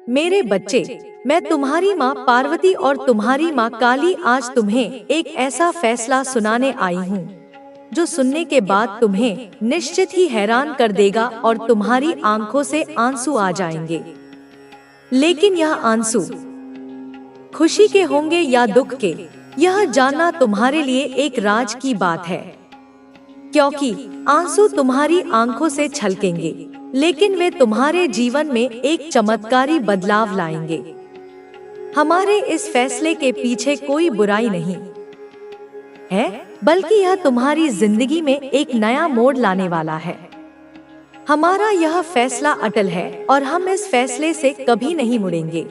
मेरे बच्चे, मैं तुम्हारी माँ पार्वती और तुम्हारी माँ काली आज तुम्हें एक ऐसा फैसला सुनाने आई हूँ जो सुनने के बाद तुम्हें निश्चित ही हैरान कर देगा और तुम्हारी आंखों से आंसू आ जाएंगे। लेकिन यह आंसू खुशी के होंगे या दुख के, यह जानना तुम्हारे लिए एक राज की बात है। क्योंकि आंसू तुम्हारी आंखों से छलकेंगे, लेकिन वे तुम्हारे जीवन में एक चमत्कारी बदलाव लाएंगे। हमारे इस फैसले के पीछे कोई बुराई नहीं है, बल्कि यह तुम्हारी जिंदगी में एक नया मोड़ लाने वाला है। हमारा यह फैसला अटल है और हम इस फैसले से कभी नहीं मुड़ेंगे।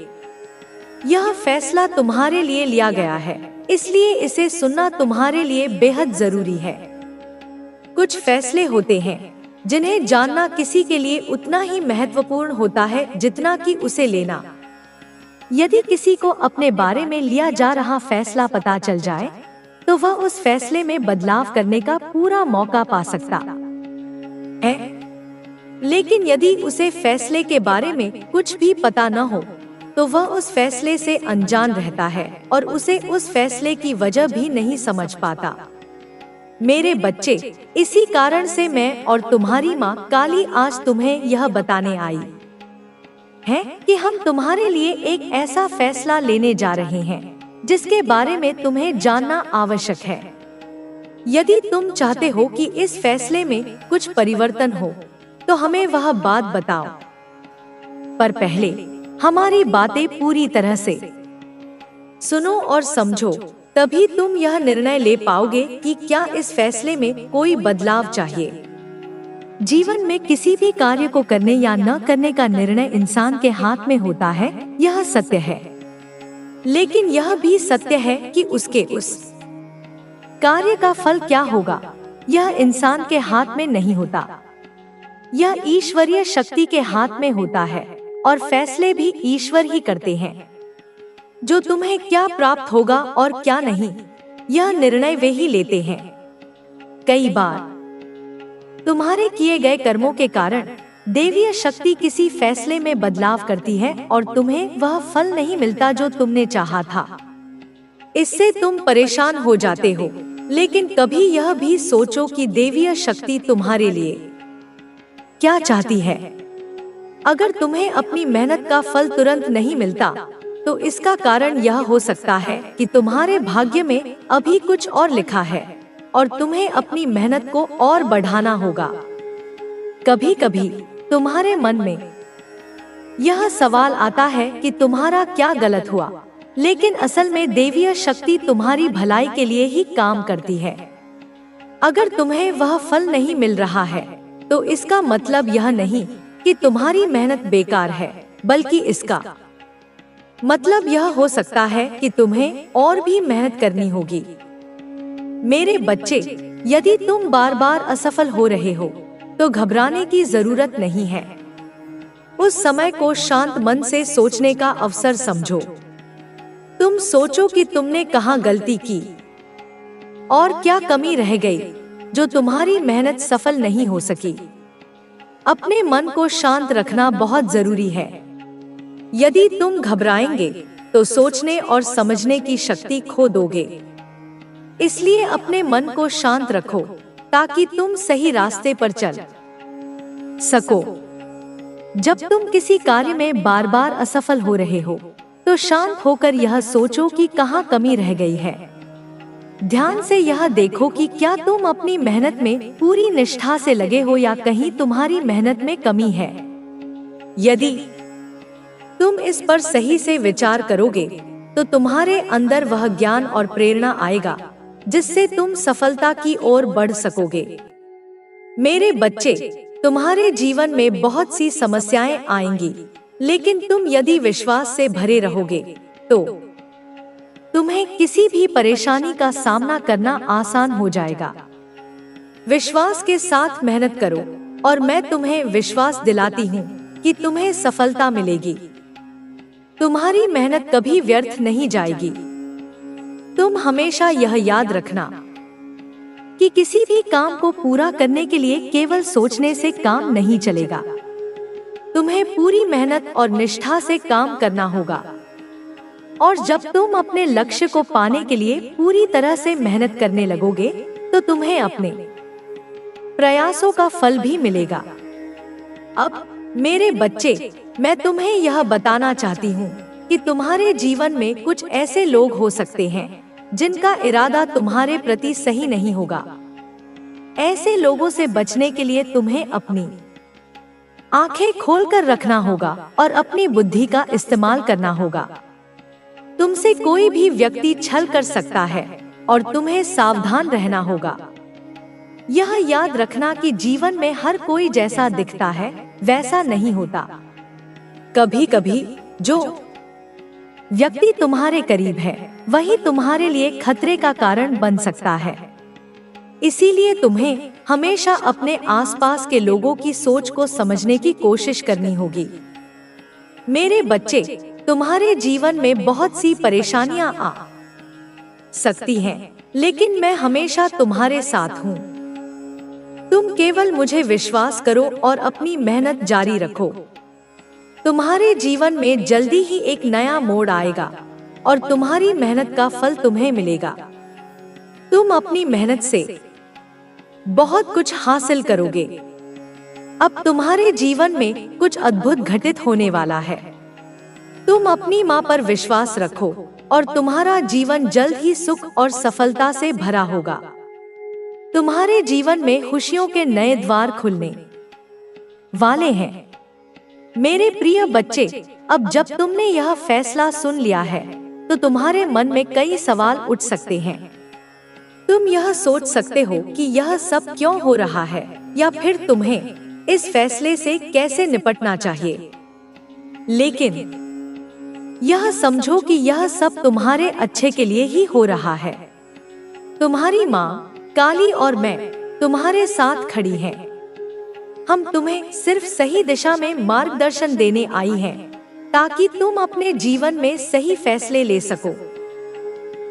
यह फैसला तुम्हारे लिए लिया गया है, इसलिए इसे सुनना तुम्हारे लिए बेहद जरूरी है। कुछ फैसले होते हैं जिन्हें जानना किसी के लिए उतना ही महत्वपूर्ण होता है जितना कि उसे लेना। यदि किसी को अपने बारे में लिया जा रहा फैसला पता चल जाए, तो वह उस फैसले में बदलाव करने का पूरा मौका पा सकता है। लेकिन यदि उसे फैसले के बारे में कुछ भी पता न हो, तो वह उस फैसले से अनजान रहता है और उसे उस फैसले की वजह भी नहीं समझ पाता। मेरे बच्चे, इसी कारण से मैं और तुम्हारी माँ काली आज तुम्हें यह बताने आई है कि हम तुम्हारे लिए एक ऐसा फैसला लेने जा रहे हैं जिसके बारे में तुम्हें जानना आवश्यक है। यदि तुम चाहते हो कि इस फैसले में कुछ परिवर्तन हो, तो हमें वह बात बताओ। पर पहले हमारी बातें पूरी तरह से सुनो और समझो, तभी तुम यह निर्णय ले पाओगे कि क्या इस फैसले में कोई बदलाव चाहिए। जीवन में किसी भी कार्य को करने या न करने का निर्णय इंसान के हाथ में होता है, यह सत्य है। लेकिन यह भी सत्य है कि उसके उस कार्य का फल क्या होगा, यह इंसान के हाथ में नहीं होता। यह ईश्वरीय शक्ति के हाथ में होता है और फैसले भी ईश्वर ही करते हैं। जो तुम्हें क्या प्राप्त होगा और क्या नहीं, यह निर्णय वे ही लेते हैं। कई बार तुम्हारे किए गए कर्मों के कारण देवीय शक्ति किसी फैसले में बदलाव करती है और तुम्हें वह फल नहीं मिलता जो तुमने चाहा था। इससे तुम परेशान हो जाते हो, लेकिन कभी यह भी सोचो कि देवीय शक्ति तुम्हारे लिए क्या चाहती है। अगर तुम्हें अपनी मेहनत का फल तुरंत नहीं मिलता, तो इसका कारण यह हो सकता है कि तुम्हारे भाग्य में अभी कुछ और लिखा है और तुम्हें अपनी मेहनत को और बढ़ाना होगा। कभी कभी तुम्हारे मन में यह सवाल आता है कि तुम्हारा क्या गलत हुआ, लेकिन असल में देवीय शक्ति तुम्हारी भलाई के लिए ही काम करती है। अगर तुम्हें वह फल नहीं मिल रहा है, तो इसका मतलब यह नहीं कि तुम्हारी मेहनत बेकार है, बल्कि इसका मतलब यह हो सकता है कि तुम्हें और भी मेहनत करनी होगी। मेरे बच्चे, यदि तुम बार बार असफल हो रहे हो, तो घबराने की जरूरत नहीं है। उस समय को शांत मन से सोचने का अवसर समझो। तुम सोचो कि तुमने कहाँ गलती की और क्या कमी रह गई जो तुम्हारी मेहनत सफल नहीं हो सकी। अपने मन को शांत रखना बहुत जरूरी है। यदि तुम घबराएंगे, तो सोचने और समझने की शक्ति खो दोगे। इसलिए अपने मन को शांत रखो ताकि तुम सही रास्ते पर चल सको। जब तुम किसी कार्य में बार बार असफल हो रहे हो, तो शांत होकर यह सोचो कि कहाँ कमी रह गई है। ध्यान से यह देखो कि क्या तुम अपनी मेहनत में पूरी निष्ठा से लगे हो या कहीं तुम्हारी मेहनत में कमी है। यदि तुम इस पर सही से विचार करोगे, तो तुम्हारे अंदर वह ज्ञान और प्रेरणा आएगा जिससे तुम सफलता की ओर बढ़ सकोगे। मेरे बच्चे, तुम्हारे जीवन में बहुत सी समस्याएं आएंगी, लेकिन तुम यदि विश्वास से भरे रहोगे, तो तुम्हें किसी भी परेशानी का सामना करना आसान हो जाएगा। विश्वास के साथ मेहनत करो और मैं तुम्हें विश्वास दिलाती हूँ कि तुम्हें सफलता मिलेगी। तुम्हारी मेहनत कभी व्यर्थ नहीं जाएगी। तुम हमेशा यह याद रखना कि किसी भी काम को पूरा करने के लिए केवल सोचने से काम नहीं चलेगा। तुम्हें पूरी मेहनत और निष्ठा से काम करना होगा। और जब तुम अपने लक्ष्य को पाने के लिए पूरी तरह से मेहनत करने लगोगे, तो तुम्हें अपने प्रयासों का फल भी मिलेगा। अब मेरे बच्चे, मैं तुम्हें यह बताना चाहती हूँ कि तुम्हारे जीवन में कुछ ऐसे लोग हो सकते हैं जिनका इरादा तुम्हारे प्रति सही नहीं होगा। ऐसे लोगों से बचने के लिए तुम्हें अपनी आंखें खोलकर रखना होगा और अपनी बुद्धि का इस्तेमाल करना होगा। तुमसे कोई भी व्यक्ति छल कर सकता है और तुम्हें सावधान रहना होगा। यह याद रखना कि जीवन में हर कोई जैसा दिखता है वैसा नहीं होता। कभी कभी जो व्यक्ति तुम्हारे करीब है वही तुम्हारे लिए खतरे का कारण बन सकता है। इसीलिए तुम्हें हमेशा अपने आसपास के लोगों की सोच को समझने की कोशिश करनी होगी। मेरे बच्चे, तुम्हारे जीवन में बहुत सी परेशानियां आ सकती हैं, लेकिन मैं हमेशा तुम्हारे साथ हूँ। तुम केवल मुझे विश्वास करो और अपनी मेहनत जारी रखो। तुम्हारे जीवन में जल्दी ही एक नया मोड़ आएगा और तुम्हारी मेहनत का फल तुम्हें मिलेगा। तुम अपनी मेहनत से बहुत कुछ हासिल करोगे। अब तुम्हारे जीवन में कुछ अद्भुत घटित होने वाला है। तुम अपनी माँ पर विश्वास रखो और तुम्हारा जीवन जल्द ही सुख और सफलता से भरा होगा। तुम्हारे जीवन में खुशियों के नए द्वार खुलने वाले हैं। मेरे प्रिय बच्चे, अब जब तुमने यह फैसला सुन लिया है तो तुम्हारे मन में कई सवाल उठ सकते हैं। तुम यह सोच सकते हो कि यह सब क्यों हो रहा है, या फिर तुम्हें इस फैसले से कैसे निपटना चाहिए। लेकिन यह समझो कि यह सब तुम्हारे अच्छे के लिए ही हो रहा है। तुम्हारी माँ काली और मैं तुम्हारे साथ खड़ी हैं। हम तुम्हें सिर्फ सही दिशा में मार्गदर्शन देने आई हैं, ताकि तुम अपने जीवन में सही फैसले ले सको।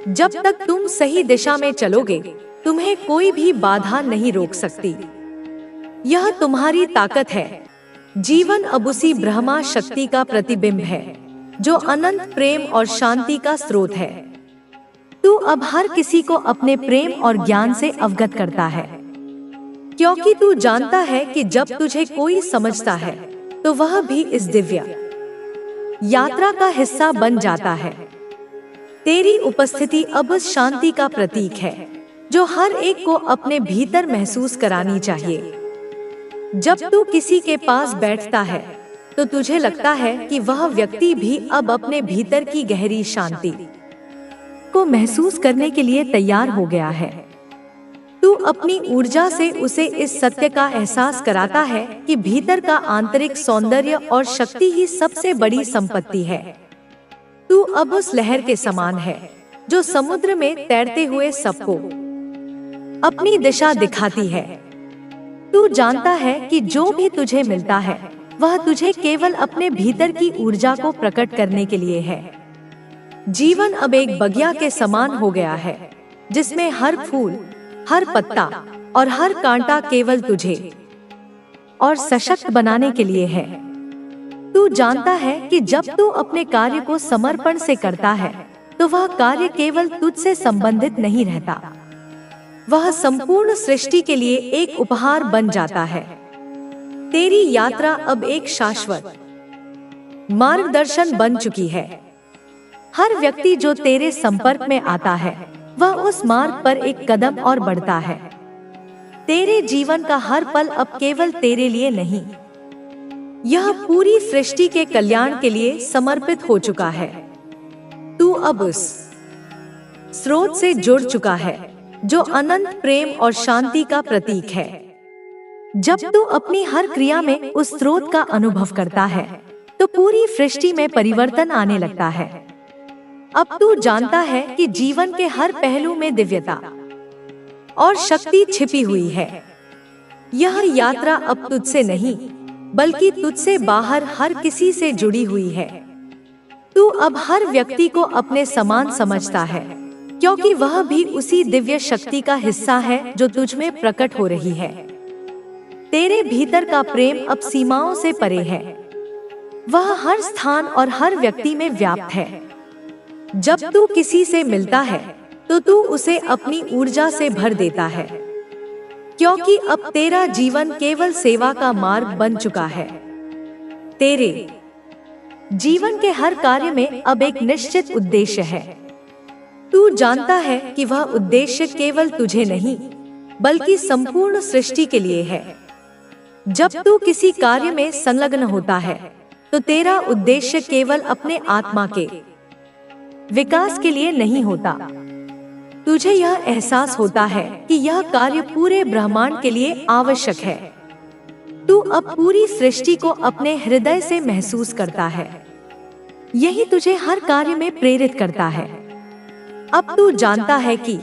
जब तक तुम सही दिशा में चलोगे, तुम्हें कोई भी बाधा नहीं रोक सकती। यह तुम्हारी ताकत है। जीवन अब उसी ब्रह्मा शक्ति का प्रतिबिंब है, जो अनंत प्रेम और शांति का स्रोत है। तू अब हर किसी को अपने प्रेम और ज्ञान से अवगत करता है, क्योंकि तू जानता है कि जब तुझे कोई समझता है तो वह भी इस दिव्य यात्रा का हिस्सा बन जाता है। तेरी उपस्थिति अब उस शांति का प्रतीक है जो हर एक को अपने भीतर महसूस करानी चाहिए। जब तू किसी के पास बैठता है तो तुझे लगता है कि वह व्यक्ति भी अब अपने भीतर की गहरी शांति को महसूस करने के लिए तैयार हो गया है। तू अपनी ऊर्जा से उसे इस सत्य का एहसास कराता है कि भीतर का आंतरिक सौंदर्य और शक्ति ही सबसे बड़ी संपत्ति है। तू अब उस लहर के समान है जो समुद्र में तैरते हुए सबको अपनी दिशा दिखाती है। तू जानता है कि जो भी तुझे मिलता है वह तुझे केवल अपने भीतर की ऊर्जा को प्रकट करने के लिए है। जीवन अब एक बगिया के समान हो गया है, जिसमें हर फूल, हर पत्ता और हर कांटा केवल तुझे और सशक्त बनाने के लिए है। तू जानता है कि जब तू अपने कार्य को समर्पण से करता है तो वह कार्य केवल तुझसे संबंधित नहीं रहता, वह संपूर्ण सृष्टि के लिए एक उपहार बन जाता है। तेरी यात्रा अब एक शाश्वत मार्गदर्शन बन चुकी है। हर व्यक्ति जो तेरे संपर्क में आता है वह उस मार्ग पर एक कदम और बढ़ता है। तेरे जीवन का हर पल अब केवल तेरे लिए नहीं, यह पूरी सृष्टि के कल्याण के लिए समर्पित हो चुका है। तू अब उस स्रोत से जुड़ चुका है जो अनंत प्रेम और शांति का प्रतीक है। जब तू अपनी हर क्रिया में उस स्रोत का अनुभव करता है तो पूरी सृष्टि में परिवर्तन आने लगता है। अब तू जानता है कि जीवन के हर पहलू में दिव्यता और शक्ति छिपी हुई है। यह यात्रा अब तुझसे नहीं बल्कि तुझसे बाहर हर किसी से जुड़ी हुई है। तू अब हर व्यक्ति को अपने समान समझता है, क्योंकि वह भी उसी दिव्य शक्ति का हिस्सा है जो तुझ में प्रकट हो रही है। तेरे भीतर का प्रेम अब सीमाओं से परे है वह हर स्थान और हर व्यक्ति में व्याप्त है। जब तू किसी से मिलता है तो तू उसे अपनी ऊर्जा से भर देता है, क्योंकि अब तेरा जीवन केवल सेवा का मार्ग बन चुका है। तेरे जीवन के हर कार्य में अब एक निश्चित उद्देश्य है। तू जानता है कि वह उद्देश्य केवल तुझे नहीं बल्कि संपूर्ण सृष्टि के लिए है। जब तू किसी कार्य में संलग्न होता है तो तेरा उद्देश्य केवल अपने आत्मा के विकास के लिए नहीं होता। तुझे यह एहसास होता है कि यह कार्य पूरे ब्रह्मांड के लिए आवश्यक है। तू अब पूरी सृष्टि को अपने हृदय से महसूस करता है। यही तुझे हर कार्य में प्रेरित करता है। अब तू जानता है कि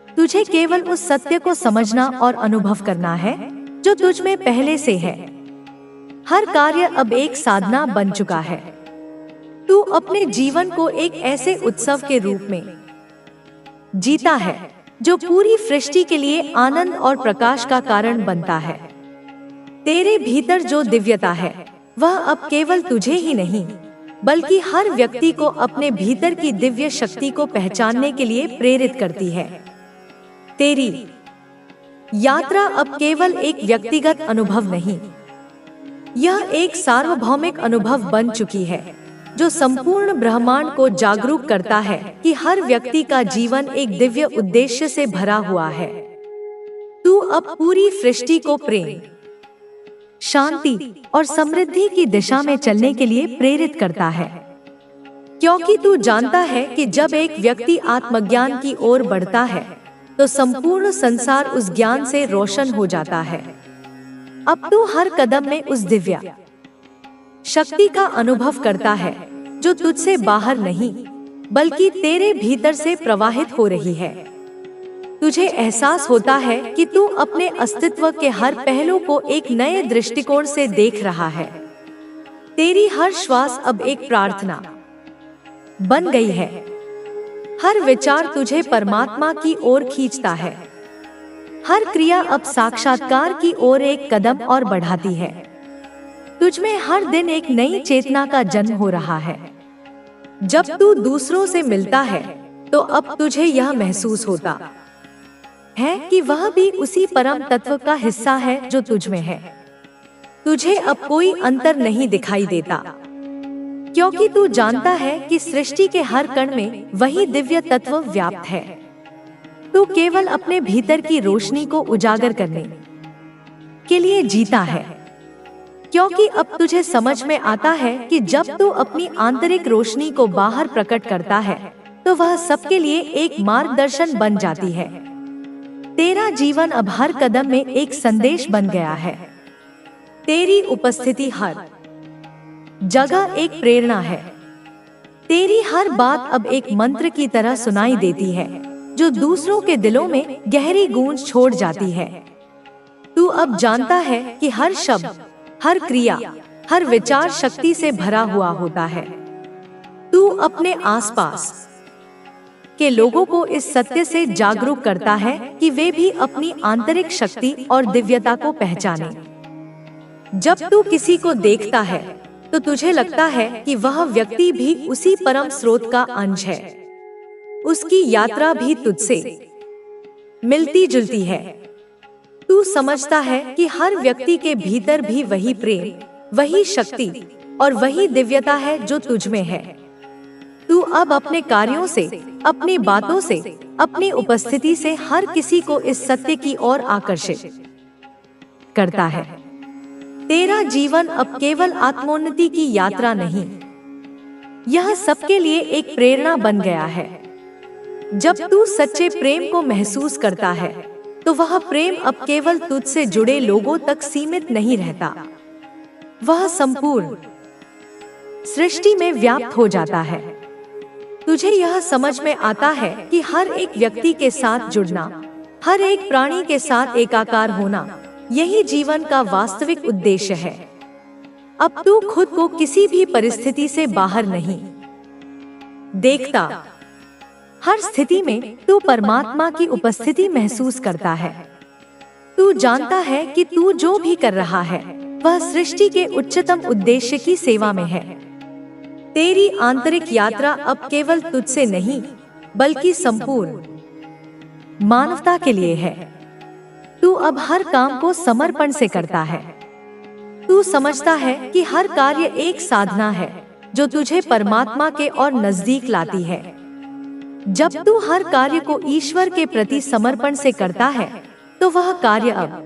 तुझे केवल उस सत्य को समझना और अनुभव करना है जो तुझ में पहले से है। हर कार्य अब एक साधना बन चुका है। तू अपने जीवन को एक ऐसे उत्सव के रूप में जीता है जो पूरी सृष्टि के लिए आनंद और प्रकाश का कारण बनता है। तेरे भीतर जो दिव्यता है वह अब केवल तुझे ही नहीं बल्कि हर व्यक्ति को अपने भीतर की दिव्य शक्ति को पहचानने के लिए प्रेरित करती है। तेरी यात्रा अब केवल एक व्यक्तिगत अनुभव नहीं, यह एक सार्वभौमिक अनुभव बन चुकी है जो संपूर्ण ब्रह्मांड को जागरूक करता है कि हर व्यक्ति का जीवन एक दिव्य उद्देश्य से भरा हुआ है। तू अब पूरी सृष्टि को प्रेम, शांति और समृद्धि की दिशा में चलने के लिए प्रेरित करता है, क्योंकि तू जानता है कि जब एक व्यक्ति आत्मज्ञान की ओर बढ़ता है तो संपूर्ण संसार उस ज्ञान से रोशन हो जाता है। अब तू हर कदम में उस दिव्य शक्ति का अनुभव करता है जो तुझसे बाहर नहीं बल्कि तेरे भीतर से प्रवाहित हो रही है। तुझे एहसास होता है कि तू अपने अस्तित्व के हर पहलू को एक नए दृष्टिकोण से देख रहा है। तेरी हर श्वास अब एक प्रार्थना बन गई है। हर विचार तुझे परमात्मा की ओर खींचता है। हर क्रिया अब साक्षात्कार की ओर एक कदम और बढ़ाती है। तुझमें हर दिन एक नई चेतना का जन्म हो रहा है। जब तू दूसरों से मिलता है तो अब तुझे यह महसूस होता है कि वह भी उसी परम तत्व का हिस्सा है जो तुझमें है। तुझे अब कोई अंतर नहीं दिखाई देता, क्योंकि तू जानता है कि सृष्टि के हर कण में वही दिव्य तत्व व्याप्त है। तू केवल अपने भीतर की रोशनी को उजागर करने के लिए जीता है, क्योंकि अब तुझे समझ में आता है कि जब तू अपनी आंतरिक रोशनी को बाहर प्रकट करता है तो वह सबके लिए एक मार्गदर्शन बन जाती है। तेरा जीवन अब हर कदम में एक संदेश बन गया है। तेरी उपस्थिति हर जगह एक प्रेरणा है। तेरी हर बात अब एक मंत्र की तरह सुनाई देती है जो दूसरों के दिलों में गहरी गूंज छोड़ जाती है। तू अब जानता है कि हर शब्द, हर क्रिया, हर विचार शक्ति से भरा हुआ होता है। तू अपने आसपास के लोगों को इस सत्य से जागरूक करता है कि वे भी अपनी आंतरिक शक्ति और दिव्यता को पहचानें। जब तू किसी को देखता है तो तुझे लगता है कि वह व्यक्ति भी उसी परम स्रोत का अंश है। उसकी यात्रा भी तुझसे मिलती जुलती है। तू समझता है कि हर व्यक्ति के भीतर भी वही प्रेम, वही शक्ति और वही दिव्यता है जो तुझमें है। तू अब अपने कार्यों से, अपनी बातों से, अपनी उपस्थिति से हर किसी को इस सत्य की ओर आकर्षित करता है। तेरा जीवन अब केवल आत्मोन्नति की यात्रा नहीं, यह सबके लिए एक प्रेरणा बन गया है। जब तू सच्चे प्रेम को महसूस करता है तो वह प्रेम अब केवल तुझसे जुड़े लोगों तक सीमित नहीं रहता, वह संपूर्ण सृष्टि में व्याप्त हो जाता है। तुझे यह समझ में आता है कि हर एक व्यक्ति के साथ जुड़ना, हर एक प्राणी के साथ एकाकार होना, यही जीवन का वास्तविक उद्देश्य है। अब तू खुद को किसी भी परिस्थिति से बाहर नहीं देखता। हर स्थिति में तू परमात्मा की उपस्थिति महसूस करता है। तू जानता है कि तू जो भी कर रहा है वह सृष्टि के उच्चतम उद्देश्य की सेवा में है। तेरी आंतरिक यात्रा अब केवल तुझसे नहीं, बल्कि संपूर्ण मानवता के लिए है। तू अब हर काम को समर्पण से करता है। तू समझता है कि हर कार्य एक साधना है जो तुझे परमात्मा के और नजदीक लाती है। जब तू हर कार्य को ईश्वर के प्रति समर्पण से करता है, तो वह कार्य अब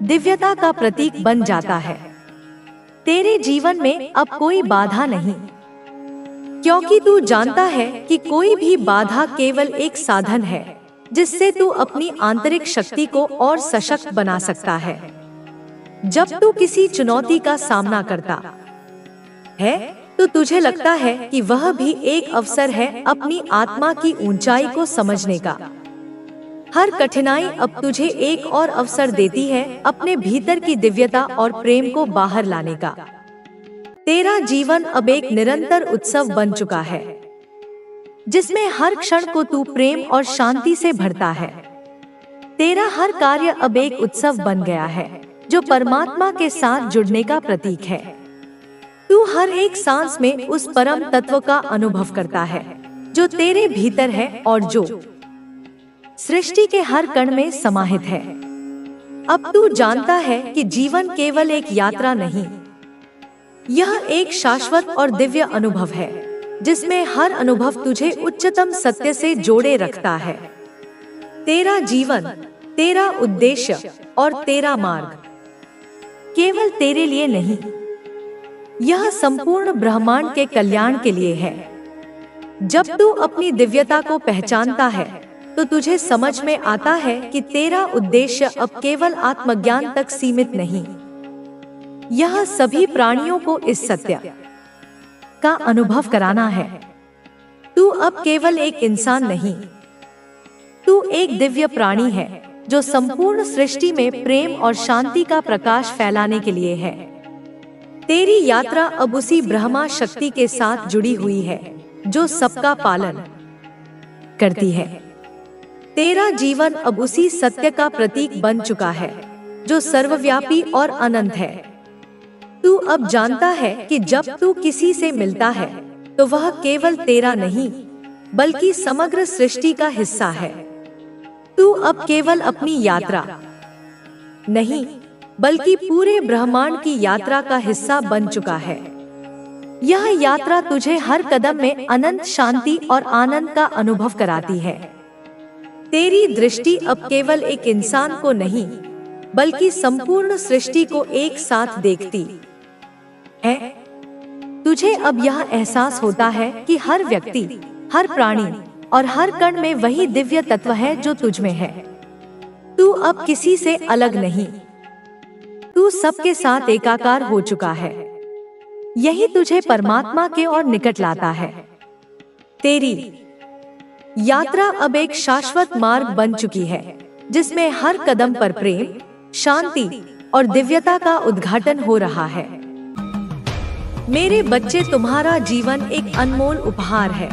दिव्यता का प्रतीक बन जाता है। तेरे जीवन में अब कोई बाधा नहीं, क्योंकि तू जानता है कि कोई भी बाधा केवल एक साधन है जिससे तू अपनी आंतरिक शक्ति को और सशक्त बना सकता है। जब तू किसी चुनौती का सामना करता है, तो तुझे लगता है कि वह भी एक अवसर है अपनी आत्मा की ऊंचाई को समझने का। हर कठिनाई अब तुझे एक और अवसर देती है अपने भीतर की दिव्यता और प्रेम को बाहर लाने का। तेरा जीवन अब एक निरंतर उत्सव बन चुका है, जिसमें हर क्षण को तू प्रेम और शांति से भरता है। तेरा हर कार्य अब एक उत्सव बन गया है जो परमात्मा के साथ जुड़ने का प्रतीक है। तू हर एक सांस में उस परम तत्व का अनुभव करता है जो तेरे भीतर है और जो सृष्टि के हर कण में समाहित है। अब तू जानता है कि जीवन केवल एक यात्रा नहीं, यह एक शाश्वत और दिव्य अनुभव है जिसमें हर अनुभव तुझे उच्चतम सत्य से जोड़े रखता है। तेरा जीवन, तेरा उद्देश्य और तेरा मार्ग केवल तेरे लिए नहीं, यह संपूर्ण ब्रह्मांड के कल्याण के लिए है। जब तू अपनी दिव्यता को पहचानता है, तो तुझे समझ में आता है कि तेरा उद्देश्य अब केवल आत्मज्ञान तक सीमित नहीं, यह सभी प्राणियों को इस सत्य का अनुभव कराना है। तू अब केवल एक इंसान नहीं, तू एक दिव्य प्राणी है जो संपूर्ण सृष्टि में प्रेम और शांति का प्रकाश फैलाने के लिए है। तेरी यात्रा अब उसी ब्रह्मा शक्ति के साथ जुड़ी हुई है जो सबका पालन करती है। तेरा जीवन अब उसी सत्य का प्रतीक बन चुका है जो सर्वव्यापी और अनंत है। तू अब जानता है कि जब तू किसी से मिलता है, तो वह केवल तेरा नहीं, बल्कि समग्र सृष्टि का हिस्सा है। तू अब केवल अपनी यात्रा नहीं, बल्कि पूरे ब्रह्मांड की यात्रा का हिस्सा बन चुका है। यह यात्रा तुझे हर कदम में अनंत शांति और आनंद का अनुभव कराती है। तेरी दृष्टि अब केवल एक इंसान को नहीं, बल्कि संपूर्ण सृष्टि को एक साथ देखती है। तुझे अब यह एहसास होता है कि हर व्यक्ति, हर प्राणी और हर कण में वही दिव्य तत्व है जो तुझ में है। तू अब किसी से अलग नहीं, तू सबके साथ एकाकार हो चुका है। यही तुझे परमात्मा के और निकट लाता है। तेरी यात्रा अब एक शाश्वत मार्ग बन चुकी है, जिसमें हर कदम पर प्रेम, शांति और दिव्यता का उद्घाटन हो रहा है। मेरे बच्चे, तुम्हारा जीवन एक अनमोल उपहार है।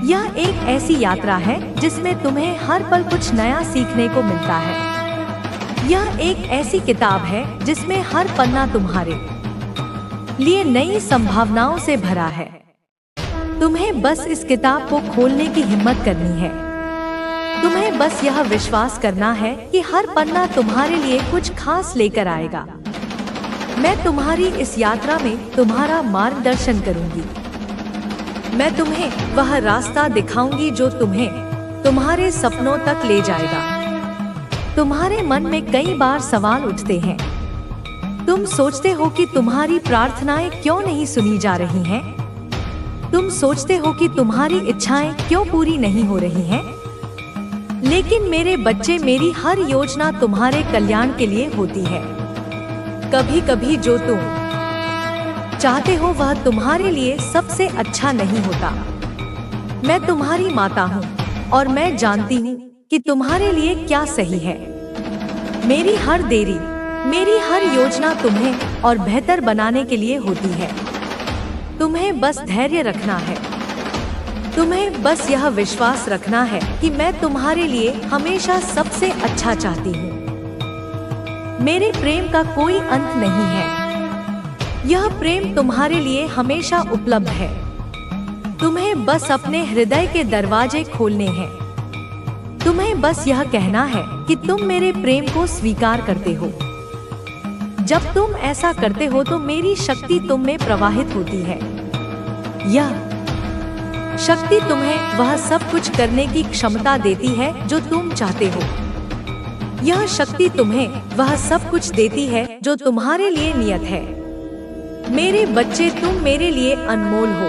यह एक ऐसी यात्रा है जिसमें तुम्हें हर पल कुछ नया सीखने को मिलता है। यह एक ऐसी किताब है जिसमें हर पन्ना तुम्हारे लिए नई संभावनाओं से भरा है। तुम्हें बस इस किताब को खोलने की हिम्मत करनी है। तुम्हें बस यह विश्वास करना है कि हर पन्ना तुम्हारे लिए कुछ खास लेकर आएगा। मैं तुम्हारी इस यात्रा में तुम्हारा मार्गदर्शन करूंगी। मैं तुम्हें वह रास्ता दिखाऊंगी जो तुम्हें तुम्हारे सपनों तक ले जाएगा। तुम्हारे मन में कई बार सवाल उठते हैं। तुम सोचते हो कि तुम्हारी प्रार्थनाएं क्यों नहीं सुनी जा रही हैं? तुम सोचते हो कि तुम्हारी इच्छाएं क्यों पूरी नहीं हो रही हैं? लेकिन मेरे बच्चे, मेरी हर योजना तुम्हारे कल्याण के लिए होती है। कभी कभी जो तुम चाहते हो वह तुम्हारे लिए सबसे अच्छा नहीं होता। मैं तुम्हारी माता हूँ और मैं जानती हूँ कि तुम्हारे लिए क्या सही है। मेरी हर देरी, मेरी हर योजना तुम्हें और बेहतर बनाने के लिए होती है। तुम्हें बस धैर्य रखना है। तुम्हें बस यह विश्वास रखना है कि मैं तुम्हारे लिए हमेशा सबसे अच्छा चाहती हूँ। मेरे प्रेम का कोई अंत नहीं है। यह प्रेम तुम्हारे लिए हमेशा उपलब्ध है। तुम्हें बस अपने हृदय के दरवाजे खोलने हैं। तुम्हें बस यह कहना है कि तुम मेरे प्रेम को स्वीकार करते हो। जब तुम ऐसा करते हो तो मेरी शक्ति तुम में प्रवाहित होती है। यह शक्ति तुम्हें वह सब कुछ करने की क्षमता देती है जो तुम चाहते हो। यह शक्ति तुम्हें वह सब कुछ देती है जो तुम्हारे लिए नियत है। मेरे बच्चे, तुम मेरे लिए अनमोल हो।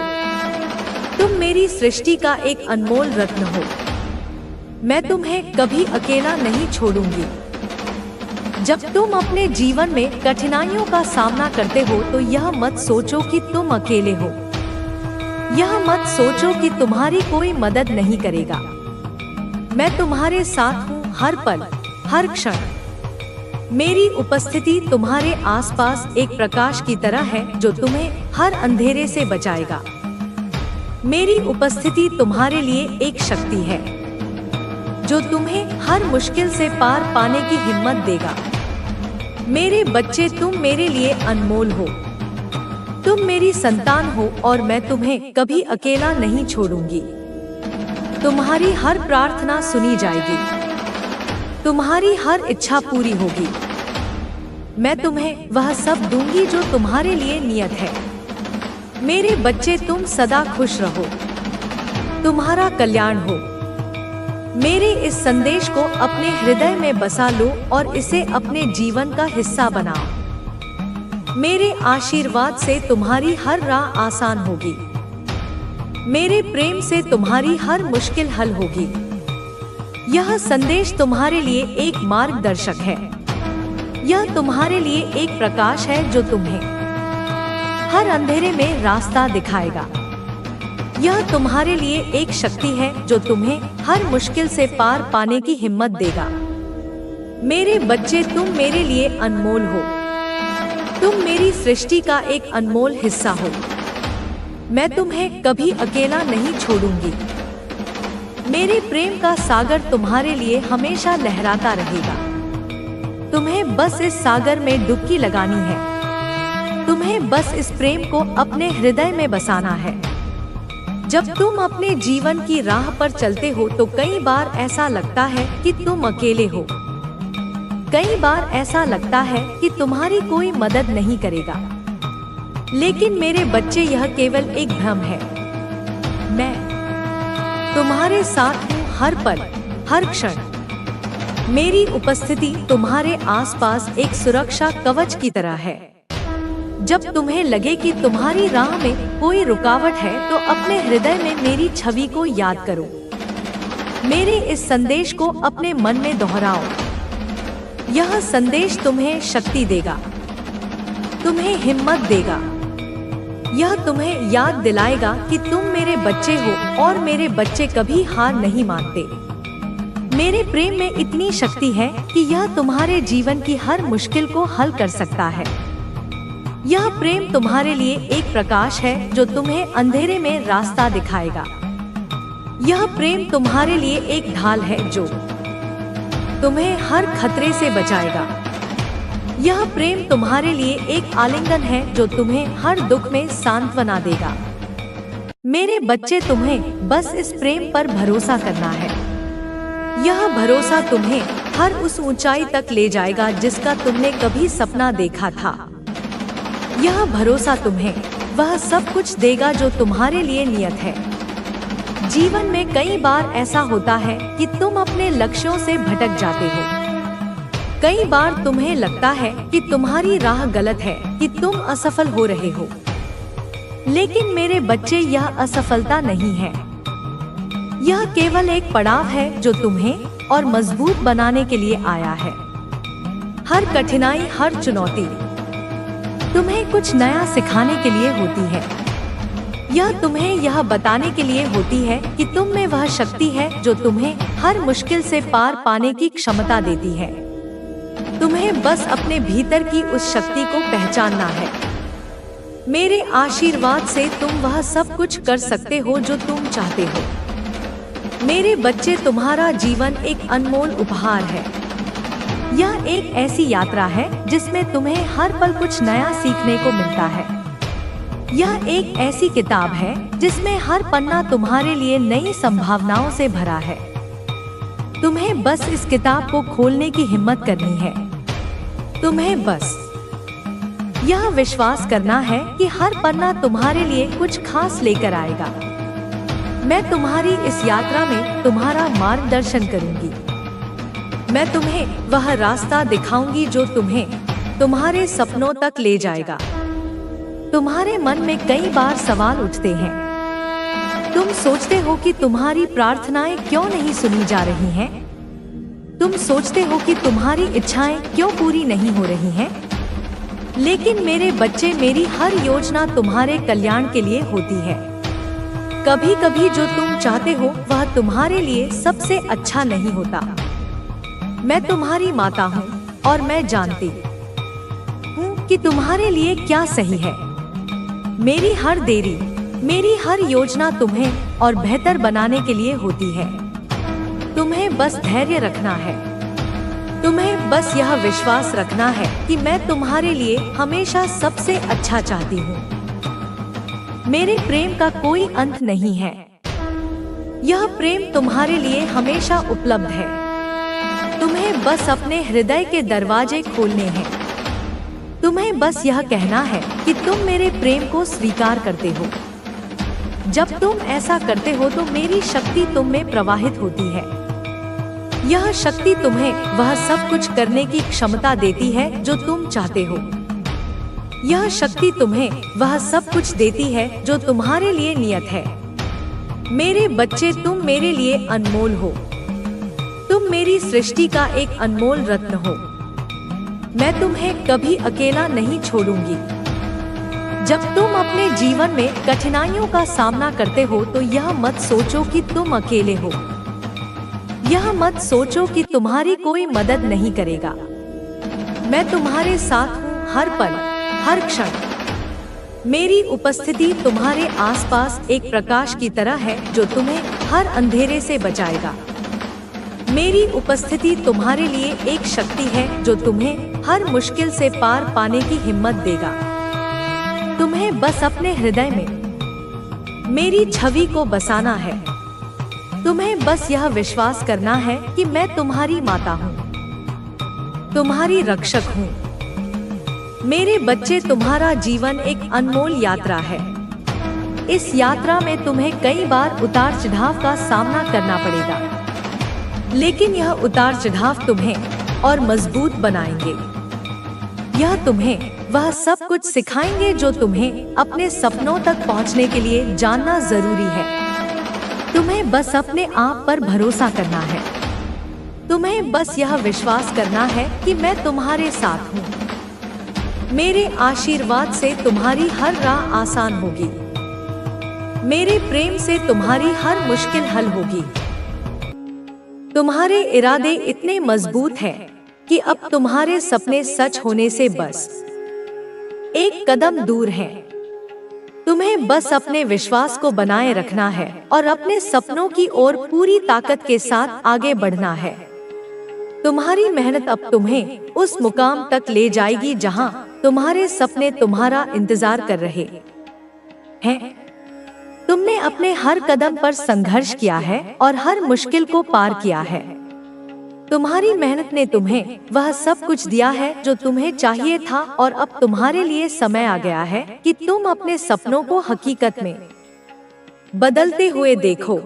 तुम मेरी सृष्टि का एक अनमोल रत्न हो। मैं तुम्हें कभी अकेला नहीं छोड़ूंगी। जब तुम अपने जीवन में कठिनाइयों का सामना करते हो तो यह मत सोचो कि तुम अकेले हो। यह मत सोचो कि तुम्हारी कोई मदद नहीं करेगा। मैं तुम्हारे साथ हूँ हर पल, हर क्षण। मेरी उपस्थिति तुम्हारे आसपास एक प्रकाश की तरह है जो तुम्हें हर अंधेरे से बचाएगा। मेरी उपस्थिति तुम्हारे लिए एक शक्ति है जो तुम्हें हर मुश्किल से पार पाने की हिम्मत देगा। मेरे बच्चे, तुम मेरे लिए अनमोल हो। तुम मेरी संतान हो और मैं तुम्हें कभी अकेला नहीं छोड़ूंगी। तुम्हारी हर प्रार्थना सुनी जाएगी। तुम्हारी हर इच्छा पूरी होगी। मैं तुम्हें वह सब दूंगी जो तुम्हारे लिए नियत है। मेरे बच्चे, तुम सदा खुश रहो। तुम्हारा कल्याण हो। मेरे इस संदेश को अपने हृदय में बसा लो और इसे अपने जीवन का हिस्सा बनाओ। मेरे आशीर्वाद से तुम्हारी हर राह आसान होगी। मेरे प्रेम से तुम्हारी हर मुश्किल हल होगी। यह संदेश तुम्हारे लिए एक मार्गदर्शक है। यह तुम्हारे लिए एक प्रकाश है जो तुम्हें हर अंधेरे में रास्ता दिखाएगा। यह तुम्हारे लिए एक शक्ति है जो तुम्हें हर मुश्किल से पार पाने की हिम्मत देगा। मेरे बच्चे, तुम मेरे लिए अनमोल हो। तुम मेरी सृष्टि का एक अनमोल हिस्सा हो। मैं तुम्हें कभी अकेला नहीं छोड़ूंगी। मेरे प्रेम का सागर तुम्हारे लिए हमेशा लहराता रहेगा। तुम्हें बस इस सागर में डुबकी लगानी है। तुम्हें बस इस प्रेम को अपने हृदय में बसाना है। जब तुम अपने जीवन की राह पर चलते हो तो कई बार ऐसा लगता है कि तुम अकेले हो। कई बार ऐसा लगता है कि तुम्हारी कोई मदद नहीं करेगा। लेकिन मेरे बच्चे, यह केवल एक भ्रम है। मैं तुम्हारे साथ हूँ हर पल, हर क्षण। मेरी उपस्थिति तुम्हारे आसपास एक सुरक्षा कवच की तरह है। जब तुम्हें लगे कि तुम्हारी राह में कोई रुकावट है तो अपने हृदय में मेरी छवि को याद करो। मेरे इस संदेश को अपने मन में दोहराओ। यह संदेश तुम्हें शक्ति देगा, तुम्हें हिम्मत देगा। यह तुम्हें याद दिलाएगा कि तुम मेरे बच्चे हो और मेरे बच्चे कभी हार नहीं मानते। मेरे प्रेम में इतनी शक्ति है कि यह तुम्हारे जीवन की हर मुश्किल को हल कर सकता है। यह प्रेम तुम्हारे लिए एक प्रकाश है जो तुम्हें अंधेरे में रास्ता दिखाएगा। यह प्रेम तुम्हारे लिए एक ढाल है जो तुम्हें हर खतरे से बचाएगा। यह प्रेम तुम्हारे लिए एक आलिंगन है जो तुम्हें हर दुख में सांत्वना देगा। मेरे बच्चे, तुम्हें बस इस प्रेम पर भरोसा करना है। यह भरोसा तुम्हें हर उस ऊंचाई तक ले जाएगा जिसका तुमने कभी सपना देखा था। यह भरोसा तुम्हें वह सब कुछ देगा जो तुम्हारे लिए नियत है। जीवन में कई बार ऐसा होता है कि तुम अपने लक्ष्यों से भटक जाते हो। कई बार तुम्हें लगता है कि तुम्हारी राह गलत है, कि तुम असफल हो रहे हो। लेकिन मेरे बच्चे, यह असफलता नहीं है। यह केवल एक पड़ाव है जो तुम्हें और मजबूत बनाने के लिए आया है। हर कठिनाई, हर चुनौती तुम्हें कुछ नया सिखाने के लिए होती है। यह तुम्हें यह बताने के लिए होती है कि तुम में वह शक्ति है जो तुम्हें हर मुश्किल से पार पाने की क्षमता देती है। तुम्हें बस अपने भीतर की उस शक्ति को पहचानना है। मेरे आशीर्वाद से तुम वह सब कुछ कर सकते हो जो तुम चाहते हो। मेरे बच्चे, तुम्हारा जीवन एक अनमोल उपहार है। यह एक ऐसी यात्रा है जिसमें तुम्हें हर पल कुछ नया सीखने को मिलता है। यह एक ऐसी किताब है जिसमें हर पन्ना तुम्हारे लिए नई संभावनाओं से भरा है। तुम्हें बस इस किताब को खोलने की हिम्मत करनी है। तुम्हें बस यह विश्वास करना है कि हर पन्ना तुम्हारे लिए कुछ खास लेकर आएगा। मैं तुम्हारी इस यात्रा में तुम्हारा मार्गदर्शन करूंगी। मैं तुम्हें वह रास्ता दिखाऊंगी जो तुम्हें तुम्हारे सपनों तक ले जाएगा। तुम्हारे मन में कई बार सवाल उठते हैं। तुम सोचते हो कि तुम्हारी प्रार्थनाएं क्यों नहीं सुनी जा रही हैं? तुम सोचते हो कि तुम्हारी इच्छाएं क्यों पूरी नहीं हो रही हैं? लेकिन मेरे बच्चे, मेरी हर योजना तुम्हारे कल्याण के लिए होती है। कभी कभी जो तुम चाहते हो वह तुम्हारे लिए सबसे अच्छा नहीं होता। मैं तुम्हारी माता हूँ और मैं जानती हूँ कि तुम्हारे लिए क्या सही है। मेरी हर देरी, मेरी हर योजना तुम्हें और बेहतर बनाने के लिए होती है। तुम्हें बस धैर्य रखना है। तुम्हें बस यह विश्वास रखना है कि मैं तुम्हारे लिए हमेशा सबसे अच्छा चाहती हूँ। मेरे प्रेम का कोई अंत नहीं है। यह प्रेम तुम्हारे लिए हमेशा उपलब्ध है। तुम्हें बस अपने हृदय के दरवाजे खोलने हैं। तुम्हें बस यह कहना है कि तुम मेरे प्रेम को स्वीकार करते हो। जब तुम ऐसा करते हो तो मेरी शक्ति तुम में प्रवाहित होती है। यह शक्ति तुम्हें वह सब कुछ करने की क्षमता देती है जो तुम चाहते हो। यह शक्ति तुम्हें वह सब कुछ देती है जो तुम्हारे लिए नियत है। मेरे बच्चे, तुम मेरे लिए अनमोल हो। तुम मेरी सृष्टि का एक अनमोल रत्न हो। मैं तुम्हें कभी अकेला नहीं छोड़ूंगी। जब तुम अपने जीवन में कठिनाइयों का सामना करते हो तो यह मत सोचो कि तुम अकेले हो। यह मत सोचो कि तुम्हारी कोई मदद नहीं करेगा। मैं तुम्हारे साथ हूँ हर पल, हर क्षण। मेरी उपस्थिति तुम्हारे आसपास एक प्रकाश की तरह है जो तुम्हें हर अंधेरे से बचाएगा। मेरी उपस्थिति तुम्हारे लिए एक शक्ति है जो तुम्हें हर मुश्किल से पार पाने की हिम्मत देगा। तुम्हें बस अपने हृदय में मेरी छवि को बसाना है। तुम्हें बस यह विश्वास करना है कि मैं तुम्हारी माता हूँ, तुम्हारी रक्षक हूँ। मेरे बच्चे, तुम्हारा जीवन एक अनमोल यात्रा है। इस यात्रा में तुम्हें कई बार उतार चढ़ाव का सामना करना पड़ेगा, लेकिन यह उतार चढ़ाव तुम्हें और मजबूत बनाएंगे। यह तुम्हें वह सब कुछ सिखाएंगे जो तुम्हें अपने सपनों तक पहुंचने के लिए जानना जरूरी है। तुम्हें बस अपने आप पर भरोसा करना है। तुम्हें बस यह विश्वास करना है कि मैं तुम्हारे साथ हूँ। मेरे आशीर्वाद से तुम्हारी हर राह आसान होगी। मेरे प्रेम से तुम्हारी हर मुश्किल हल होगी। तुम्हारे इरादे इतने मजबूत हैं कि अब तुम्हारे सपने सच होने से बस एक कदम दूर हैं। तुम्हें बस अपने विश्वास को बनाए रखना है और अपने सपनों की ओर पूरी ताकत के साथ आगे बढ़ना है। तुम्हारी मेहनत अब तुम्हें उस मुकाम तक ले जाएगी जहां तुम्हारे सपने तुम्हारा इंतजार कर रहे हैं। तुमने अपने हर कदम पर संघर्ष किया है और हर मुश्किल को पार किया है। तुम्हारी मेहनत ने तुम्हें वह सब कुछ दिया है जो तुम्हें चाहिए था और अब तुम्हारे लिए समय आ गया है कि तुम अपने सपनों को हकीकत में बदलते हुए देखो।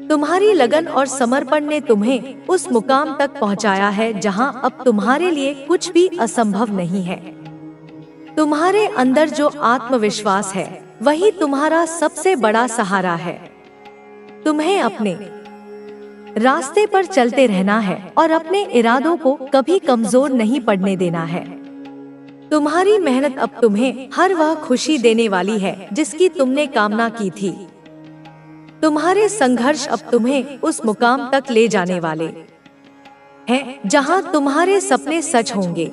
तुम्हारी लगन और समर्पण ने तुम्हें उस मुकाम तक पहुंचाया है जहां अब तुम्हारे लिए कुछ भी असंभव नहीं है। तुम्हारे अंदर जो आत्मविश्वास है वही तुम्हारा सबसे बड़ा सहारा है। तुम्हें अपने रास्ते पर चलते रहना है और अपने इरादों को कभी कमजोर नहीं पड़ने देना है। तुम्हारी मेहनत अब तुम्हें हर वह खुशी देने वाली है जिसकी तुमने कामना की थी। तुम्हारे संघर्ष अब तुम्हें उस मुकाम तक ले जाने वाले हैं जहां तुम्हारे सपने सच होंगे।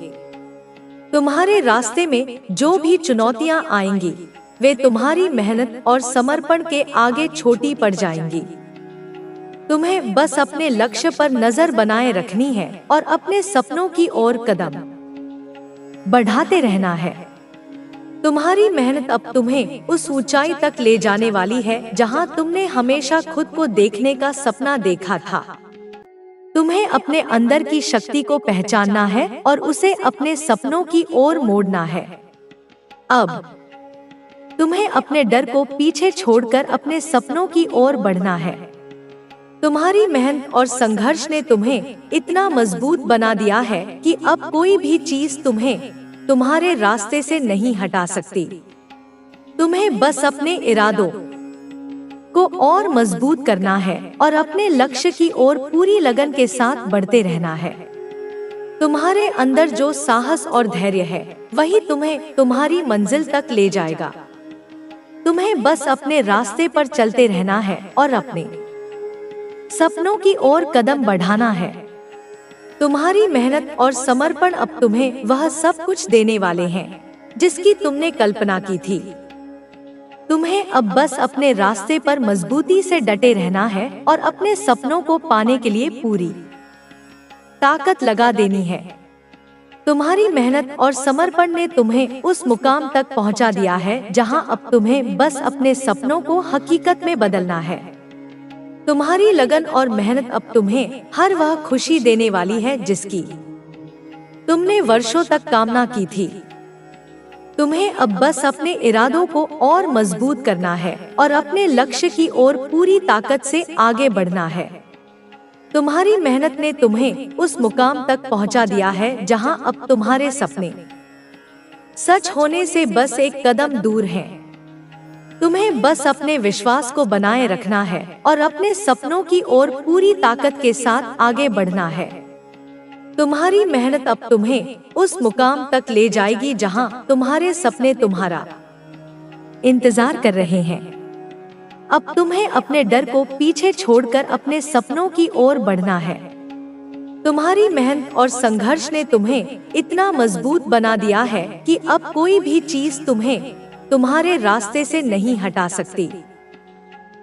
तुम्हारे रास्ते में जो भी चुनौतियां आएंगी वे तुम्हारी मेहनत और समर्पण के आगे छोटी पड़ जाएंगी। तुम्हें बस अपने लक्ष्य पर नजर बनाए रखनी है और अपने सपनों की ओर कदम बढ़ाते रहना है। तुम्हारी मेहनत अब तुम्हें उस ऊंचाई तक ले जाने वाली है जहां तुमने हमेशा खुद को देखने का सपना देखा था। तुम्हें अपने अंदर की शक्ति को पहचानना है और उसे अपने सपनों की ओर मोड़ना है। अब तुम्हें अपने डर को पीछे छोड़कर अपने सपनों की ओर बढ़ना है। तुम्हारी मेहनत और संघर्ष ने तुम्हें इतना मजबूत बना दिया है कि अब कोई भी चीज तुम्हें तुम्हारे रास्ते से नहीं हटा सकती। तुम्हें बस अपने इरादों को और मजबूत करना है और अपने लक्ष्य की ओर पूरी लगन के साथ बढ़ते रहना है। तुम्हारे अंदर जो साहस और धैर्य है वही तुम्हें तुम्हारी मंजिल तक ले जाएगा। तुम्हें बस अपने रास्ते पर चलते रहना है और अपने सपनों की ओर कदम बढ़ाना है। तुम्हारी मेहनत और समर्पण अब तुम्हें वह सब कुछ देने वाले हैं जिसकी तुमने कल्पना की थी। तुम्हें अब बस अपने रास्ते पर मजबूती से डटे रहना है और अपने सपनों को पाने के लिए पूरी ताकत लगा देनी है। तुम्हारी मेहनत और समर्पण ने तुम्हें उस मुकाम तक पहुंचा दिया है जहां अब तुम्हें बस अपने सपनों को हकीकत में बदलना है। तुम्हारी लगन और मेहनत अब तुम्हें हर वह खुशी देने वाली है जिसकी तुमने वर्षों तक कामना की थी। तुम्हें अब बस अपने इरादों को और मजबूत करना है और अपने लक्ष्य की ओर पूरी ताकत से आगे बढ़ना है। तुम्हारी मेहनत ने तुम्हें उस मुकाम तक पहुंचा दिया है जहां अब तुम्हारे सपने सच होने से बस एक कदम दूर हैं। तुम्हें बस अपने विश्वास को बनाए रखना है और अपने सपनों की ओर पूरी ताकत के साथ आगे बढ़ना है। तुम्हारी मेहनत अब तुम्हें उस मुकाम तक ले जाएगी जहां तुम्हारे सपने तुम्हारा इंतजार कर रहे हैं। अब तुम्हें अपने डर को पीछे छोड़कर अपने सपनों की ओर बढ़ना है। तुम्हारी मेहनत और संघर्ष ने तुम्हें इतना मजबूत बना दिया है कि अब कोई भी चीज तुम्हें तुम्हारे रास्ते से नहीं हटा सकती।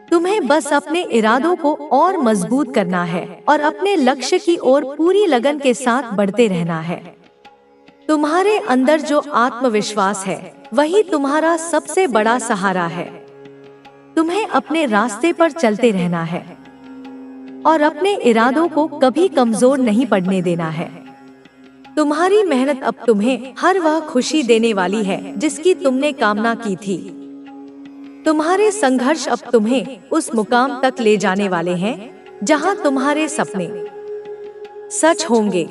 तुम्हें बस अपने इरादों को और मजबूत करना है और अपने लक्ष्य की ओर पूरी लगन के साथ बढ़ते रहना है। तुम्हारे अंदर जो आत्मविश्वास है वही तुम्हारा सबसे बड़ा सहारा है। तुम्हें अपने रास्ते पर चलते रहना है और अपने इरादों को कभी कमजोर नहीं पड़ने देना है। तुम्हारी मेहनत अब तुम्हें हर वह खुशी देने वाली है जिसकी तुमने कामना की थी। तुम्हारे संघर्ष अब तुम्हें उस मुकाम तक ले जाने वाले हैं जहां तुम्हारे सपने सच होंगे।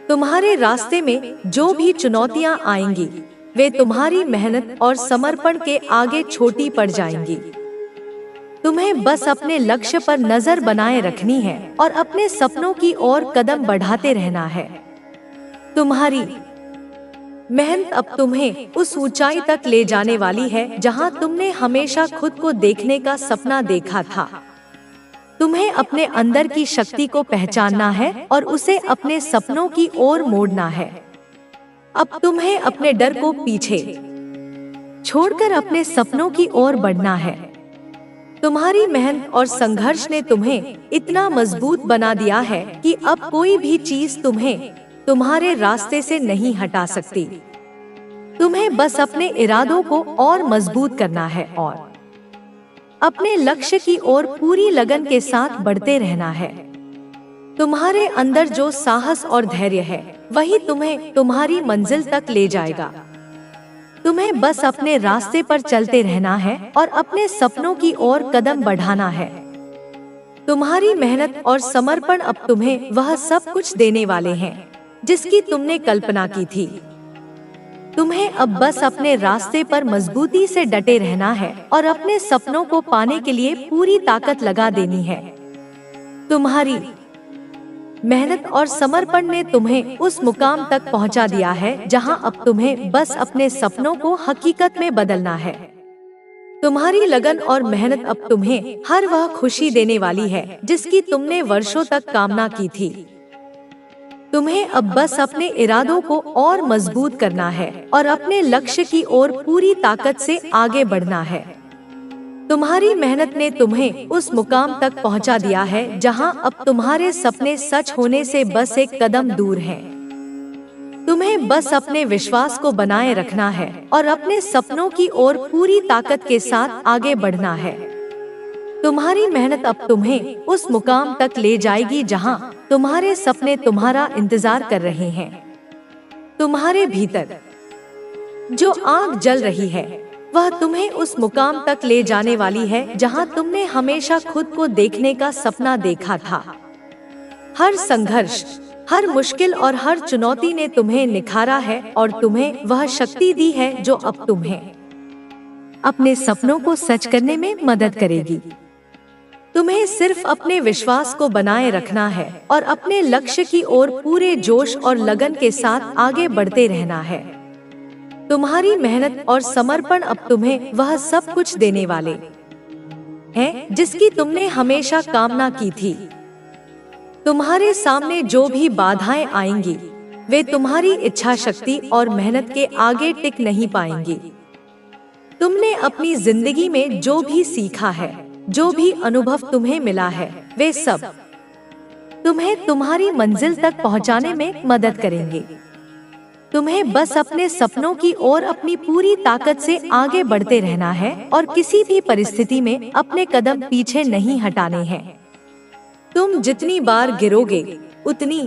तुम्हारे रास्ते में जो भी चुनौतियां आएंगी वे तुम्हारी मेहनत और समर्पण के आगे छोटी पड़ जाएंगी। तुम्हें बस अपने लक्ष्य पर नजर बनाए रखनी है और अपने सपनों की ओर कदम बढ़ाते रहना है। तुम्हारी मेहनत अब तुम्हें उस ऊंचाई तक ले जाने वाली है जहां तुमने हमेशा खुद को देखने का सपना देखा था। तुम्हें अपने अंदर की शक्ति को पहचानना है और उसे अपने सपनों की ओर मोड़ना है। अब तुम्हें अपने डर को पीछे छोड़कर अपने सपनों की ओर बढ़ना है। तुम्हारी मेहनत और संघर्ष ने तुम्हें इतना मजबूत बना दिया है कि अब कोई भी चीज तुम्हें तुम्हारे रास्ते से नहीं हटा सकती। तुम्हें बस अपने इरादों को और मजबूत करना है और अपने लक्ष्य की ओर पूरी लगन के साथ बढ़ते रहना है। तुम्हारे अंदर जो साहस और धैर्य है वही तुम्हें तुम्हारी मंजिल तक ले जाएगा। तुम्हें बस अपने रास्ते पर चलते रहना है और अपने सपनों की ओर कदम बढ़ाना है। तुम्हारी मेहनत और समर्पण अब तुम्हें वह सब कुछ देने वाले हैं जिसकी तुमने कल्पना की थी। तुम्हें अब बस अपने रास्ते पर मजबूती से डटे रहना है और अपने सपनों को पाने के लिए पूरी ताकत लगा देनी है। तुम्हारी मेहनत और समर्पण ने तुम्हें उस मुकाम तक पहुंचा दिया है जहां अब तुम्हें बस अपने सपनों को हकीकत में बदलना है। तुम्हारी लगन और मेहनत अब तुम्हें हर वह खुशी देने वाली है जिसकी तुमने वर्षों तक कामना की थी। तुम्हें अब बस अपने इरादों को और मजबूत करना है और अपने लक्ष्य की ओर पूरी ताकत से आगे बढ़ना है। तुम्हारी मेहनत ने तुम्हें उस मुकाम तक पहुंचा दिया है जहां अब तुम्हारे सपने सच होने से बस एक कदम दूर हैं। तुम्हें बस अपने विश्वास को बनाए रखना है और अपने सपनों की ओर पूरी ताकत के साथ आगे बढ़ना है। तुम्हारी मेहनत अब तुम्हें उस मुकाम तक ले जाएगी जहां तुम्हारे सपने तुम्हारा इंतजार कर रहे हैं। तुम्हारे भीतर जो आग जल रही है वह तुम्हें उस मुकाम तक ले जाने वाली है जहां तुमने हमेशा खुद को देखने का सपना देखा था। हर संघर्ष, हर मुश्किल और हर चुनौती ने तुम्हें निखारा है और तुम्हें वह शक्ति दी है जो अब तुम्हें अपने सपनों को सच करने में मदद करेगी। तुम्हें सिर्फ अपने विश्वास को बनाए रखना है और अपने लक्ष्य की ओर पूरे जोश और लगन के साथ आगे बढ़ते रहना है। तुम्हारी मेहनत और समर्पण अब तुम्हें वह सब कुछ देने वाले हैं जिसकी तुमने हमेशा कामना की थी। तुम्हारे सामने जो भी बाधाएं आएंगी वे तुम्हारी इच्छा शक्ति और मेहनत के आगे टिक नहीं पाएंगी। तुमने अपनी जिंदगी में जो भी सीखा है, जो भी अनुभव तुम्हें मिला है, वे सब तुम्हें तुम्हारी मंजिल तक पहुंचाने में मदद करेंगे। तुम्हें बस अपने सपनों की ओर अपनी पूरी ताकत से आगे बढ़ते रहना है और किसी भी परिस्थिति में अपने कदम पीछे नहीं हटाने हैं। तुम जितनी बार गिरोगे उतनी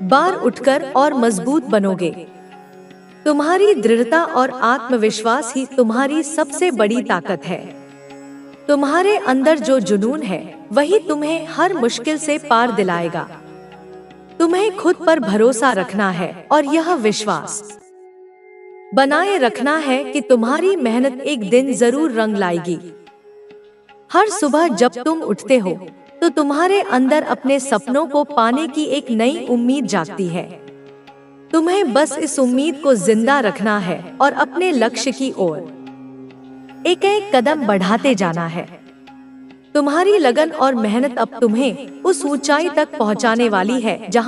बार उठकर और मजबूत बनोगे। तुम्हारी दृढ़ता और आत्मविश्वास ही तुम्हारी सबसे बड़ी ताकत है। तुम्हारे अंदर जो जुनून है वही तुम्हें हर मुश्किल से पार दिलाएगा। तुम्हें खुद पर भरोसा रखना है और यह विश्वास बनाए रखना है कि तुम्हारी मेहनत एक दिन जरूर रंग लाएगी। हर सुबह जब तुम उठते हो तो तुम्हारे अंदर अपने सपनों को पाने की एक नई उम्मीद जागती है। तुम्हें बस इस उम्मीद को जिंदा रखना है और अपने लक्ष्य की ओर एक एक कदम बढ़ाते जाना है। तुम्हारी लगन और मेहनत अब तुम्हें उस ऊंचाई तक पहुंचाने वाली है जहां